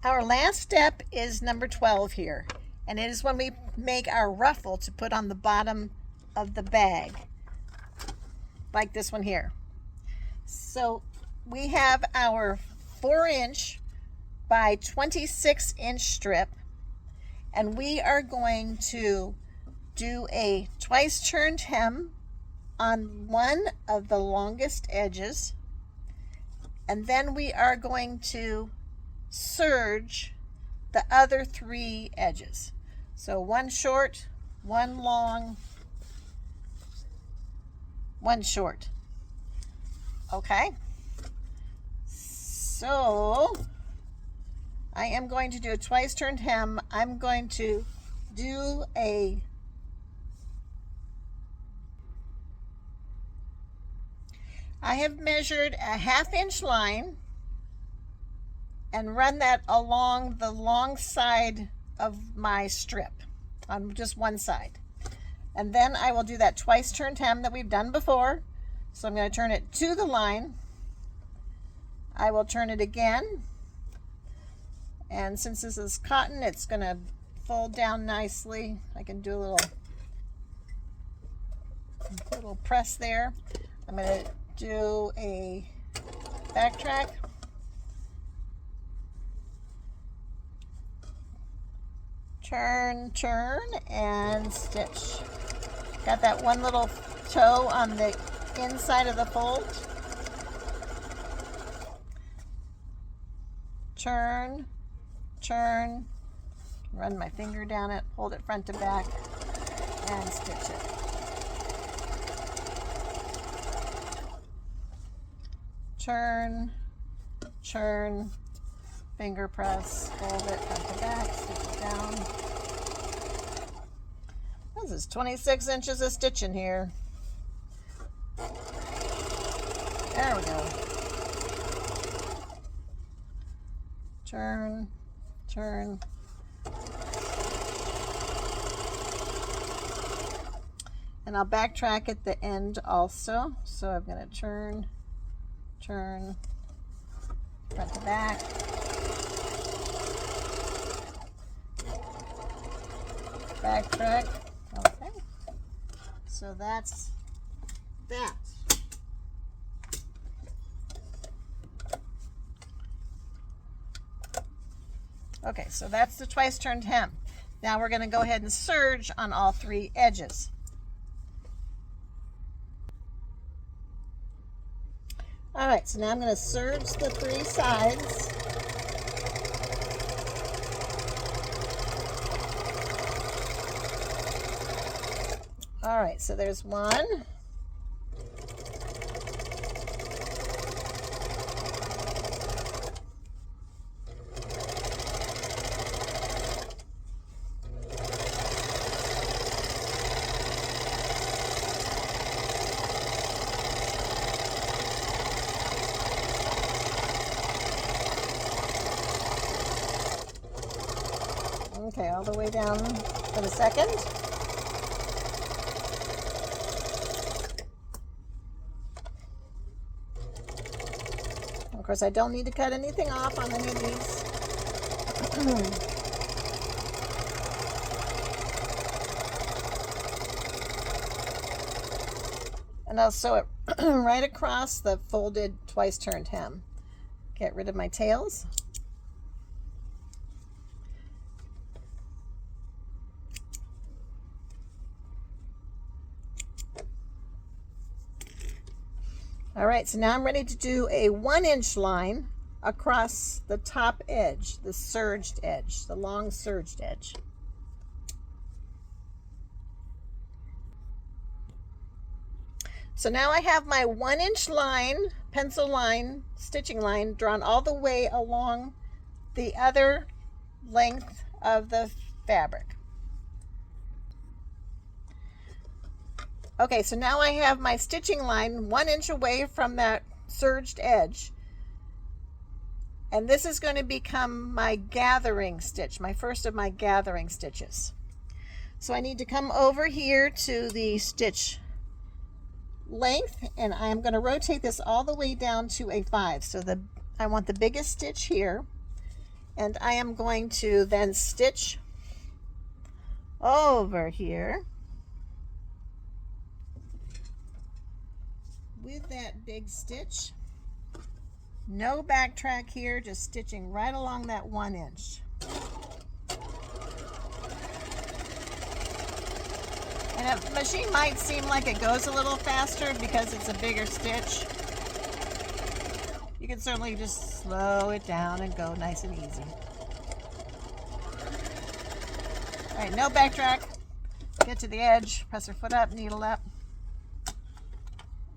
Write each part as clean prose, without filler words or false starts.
Our last step is number 12 here, and it is when we make our ruffle to put on the bottom of the bag, like this one here. So we have our 4" by 26" strip, and we are going to do a twice turned hem on one of the longest edges, and then we are going to serge the other 3 edges. So one short, one long, one short. Okay, so I am going to do a twice turned hem. I'm going to do I have measured a 1/2" line and run that along the long side of my strip on just one side. And then I will do that twice turned hem that we've done before. So I'm going to turn it to the line. I will turn it again. And since this is cotton, it's going to fold down nicely. I can do a little press there. I'm going to do a backtrack. Turn, turn, and stitch. Got that one little toe on the inside of the fold. Turn, turn, run my finger down it, hold it front to back, and stitch it. Turn, turn, finger press, hold it front to back, stitch it down. This is 26 inches of stitching here. There we go. Turn, turn. And I'll backtrack at the end also. So I'm going to turn, turn, front to back. Backtrack. Okay. So that's that. Okay, so that's the twice turned hem. Now we're going to go ahead and serge on all 3 edges. All right, so now I'm going to serge the 3 sides. All right, so there's one. Okay, all the way down for the second. Of course, I don't need to cut anything off on any of these. And I'll sew it right across the folded twice turned hem. Get rid of my tails. All right, so now I'm ready to do a 1" line across the top edge, the serged edge, the long serged edge. So now I have my 1" line, pencil line, stitching line drawn all the way along the other length of the fabric. Okay, so now I have my stitching line 1" away from that serged edge. And this is going to become my gathering stitch, my first of my gathering stitches. So I need to come over here to the stitch length, and I'm going to rotate this all the way down to a 5. So I want the biggest stitch here, And I am going to then stitch over here with that big stitch. No backtrack here, just stitching right along that 1 inch. And a machine might seem like it goes a little faster because it's a bigger stitch. You can certainly just slow it down and go nice and easy. All right, no backtrack. Get to the edge, press your foot up, needle up.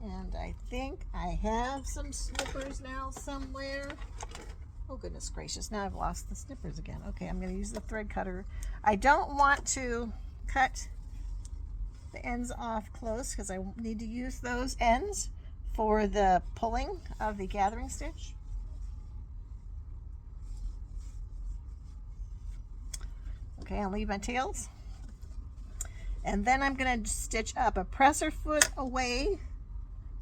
And I think I have some snippers now somewhere. Oh, goodness gracious. Now I've lost the snippers again. Okay, I'm going to use the thread cutter. I don't want to cut the ends off close because I need to use those ends for the pulling of the gathering stitch. Okay, I'll leave my tails. And then I'm going to stitch up a presser foot away.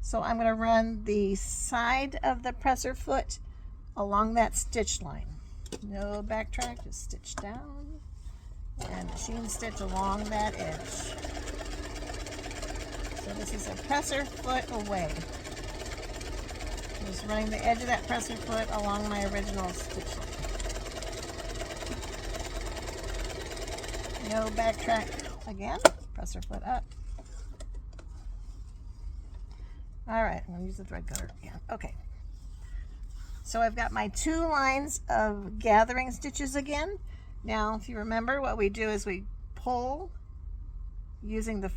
So I'm going to run the side of the presser foot along that stitch line. No backtrack, just stitch down and machine stitch along that edge. So this is a presser foot away. Just running the edge of that presser foot along my original stitch line. No backtrack again, presser foot up. All right, I'm going to use the thread cutter again. Okay. So I've got my 2 lines of gathering stitches again. Now, if you remember, what we do is we pull using the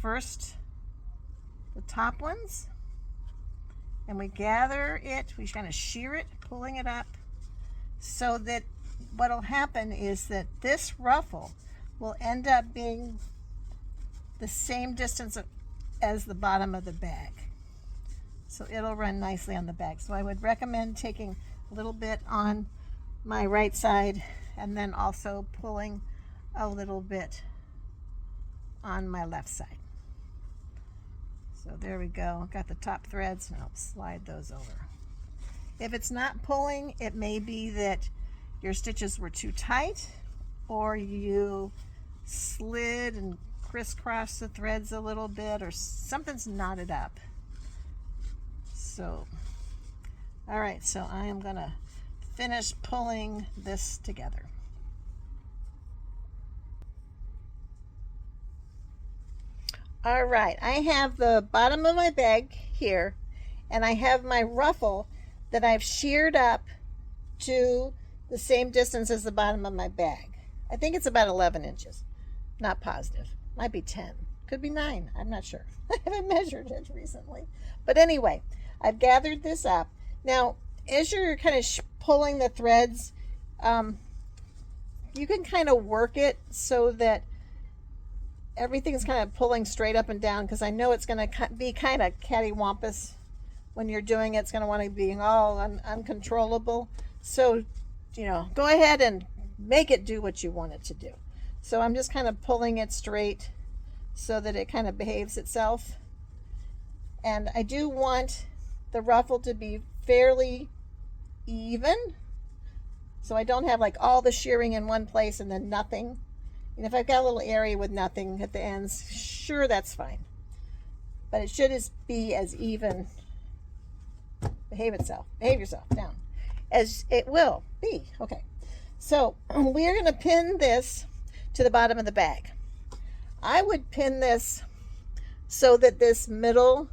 top ones, and we gather it, we kind of shear it, pulling it up, so that what'll happen is that this ruffle will end up being the same distance as the bottom of the bag. So it'll run nicely on the bag. So I would recommend taking a little bit on my right side and then also pulling a little bit on my left side. So there we go. Got the top threads, and I'll slide those over. If it's not pulling, it may be that your stitches were too tight, or you slid and crisscrossed the threads a little bit, or something's knotted up. So, all right, so I am going to finish pulling this together. All right, I have the bottom of my bag here, and I have my ruffle that I've sheared up to the same distance as the bottom of my bag. I think it's about 11 inches. Not positive. Might be 10. Could be 9. I'm not sure. I haven't measured it recently. But anyway, I've gathered this up. Now, as you're kind of pulling the threads, you can kind of work it so that everything's kind of pulling straight up and down, because I know it's going to be kind of cattywampus when you're doing it. It's going to want to be all uncontrollable. So, you know, go ahead and make it do what you want it to do. So I'm just kind of pulling it straight so that it kind of behaves itself. And I do want the ruffle to be fairly even, so I don't have like all the shearing in one place and then nothing. And if I've got a little area with nothing at the ends, sure, that's fine. But it should be as even, behave yourself down, as it will be. Okay, so we're going to pin this to the bottom of the bag. I would pin this so that this middle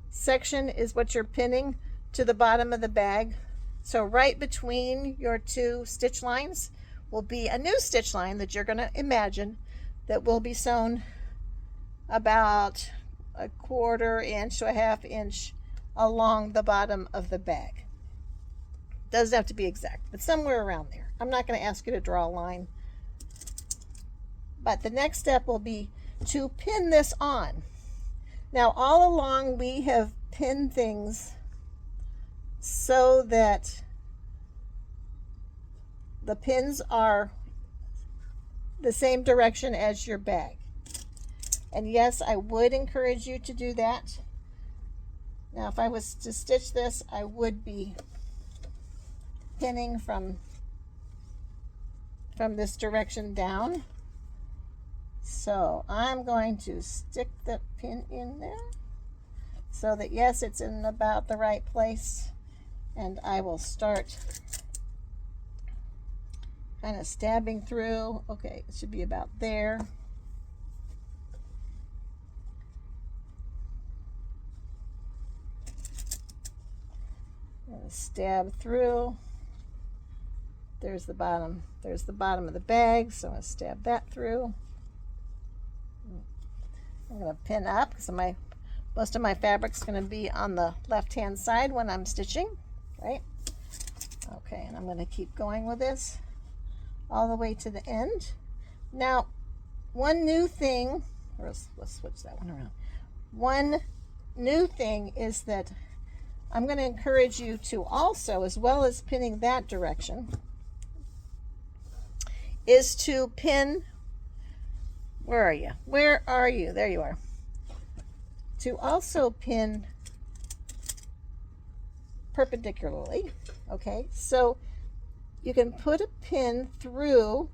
section is what you're pinning to the bottom of the bag. So right between your 2 stitch lines will be a new stitch line that you're going to imagine that will be sewn about 1/4 inch to 1/2 inch along the bottom of the bag. Doesn't have to be exact, but somewhere around there. I'm not going to ask you to draw a line. But the next step will be to pin this on. Now, all along we have pinned things so that the pins are the same direction as your bag. And yes, I would encourage you to do that. Now, if I was to stitch this, I would be pinning from from this direction down. So I'm going to stick the pin in there so that, yes, it's in about the right place. And I will start kind of stabbing through. Okay, it should be about there. And stab through. There's the bottom. There's the bottom of the bag, so I'm going to stab that through. I'm going to pin up because most of my fabric's going to be on the left-hand side when I'm stitching, right? Okay, and I'm going to keep going with this all the way to the end. Now, one new thing, or let's switch that one around. One new thing is that I'm going to encourage you to also, as well as pinning that direction, is to pin, where are you? Where are you? There you are. To also pin perpendicularly, okay? So you can put a pin through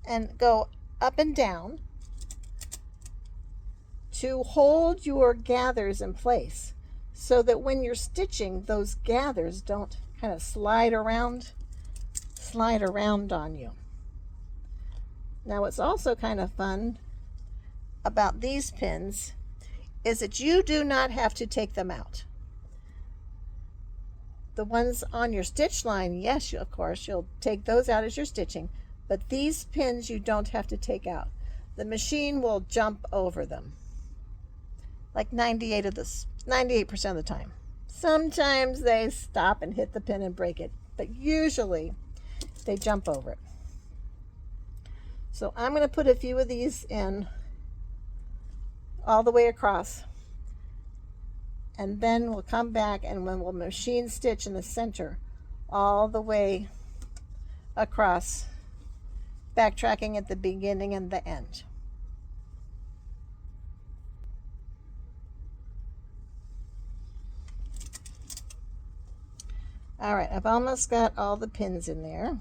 and go up and down to hold your gathers in place so that when you're stitching, those gathers don't kind of slide around on you. Now, what's also kind of fun about these pins is that you do not have to take them out. The ones on your stitch line, yes, of course, you'll take those out as you're stitching, but these pins you don't have to take out. The machine will jump over them, like 98% of the time. Sometimes they stop and hit the pin and break it, but usually they jump over it. So I'm going to put a few of these in all the way across, and then we'll come back and when we'll machine stitch in the center all the way across, backtracking at the beginning and the end. All right, I've almost got all the pins in there.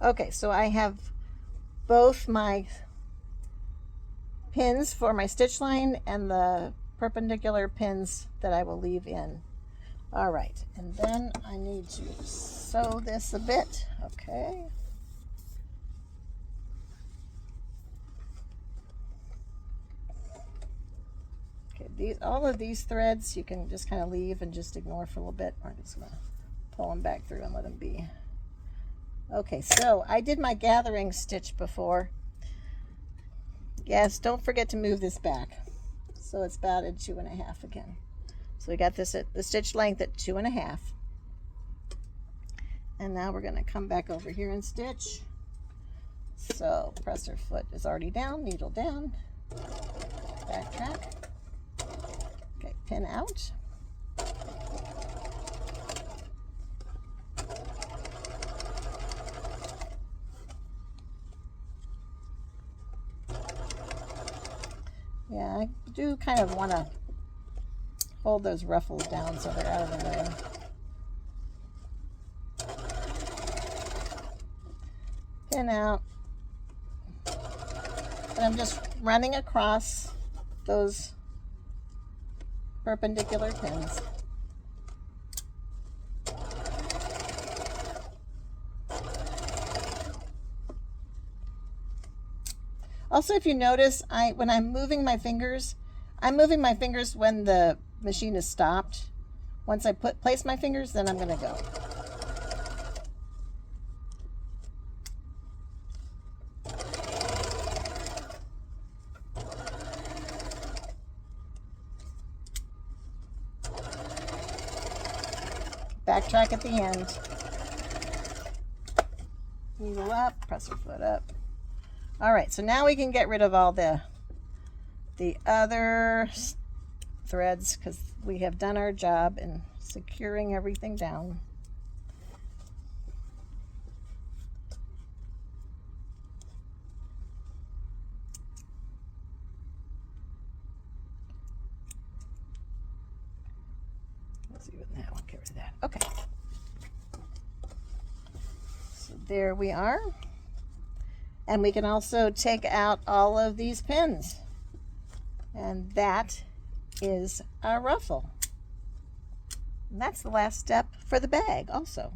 Okay, so I have both my pins for my stitch line and the perpendicular pins that I will leave in. All right, and then I need to sew this a bit. Okay. Okay, all of these threads you can just kind of leave and just ignore for a little bit. I'm just going to pull them back through and let them be. Okay, so I did my gathering stitch before. Yes, don't forget to move this back. So it's about at 2.5 again. So we got this at the stitch length at 2.5. And now we're going to come back over here and stitch. So presser foot is already down, needle down, backtrack. Okay, pin out. Yeah, I do kind of want to hold those ruffles down so they're out of the way. Pin out. And I'm just running across those perpendicular pins. Also, if you notice, when I'm moving my fingers, I'm moving my fingers when the machine is stopped. Once I place my fingers, then I'm going to go. Backtrack at the end. Needle up, presser foot up. All right, so now we can get rid of all the other threads because we have done our job in securing everything down. see what now. I'll get rid of that. Okay. So there we are. And we can also take out all of these pins. And that is our ruffle. And that's the last step for the bag also.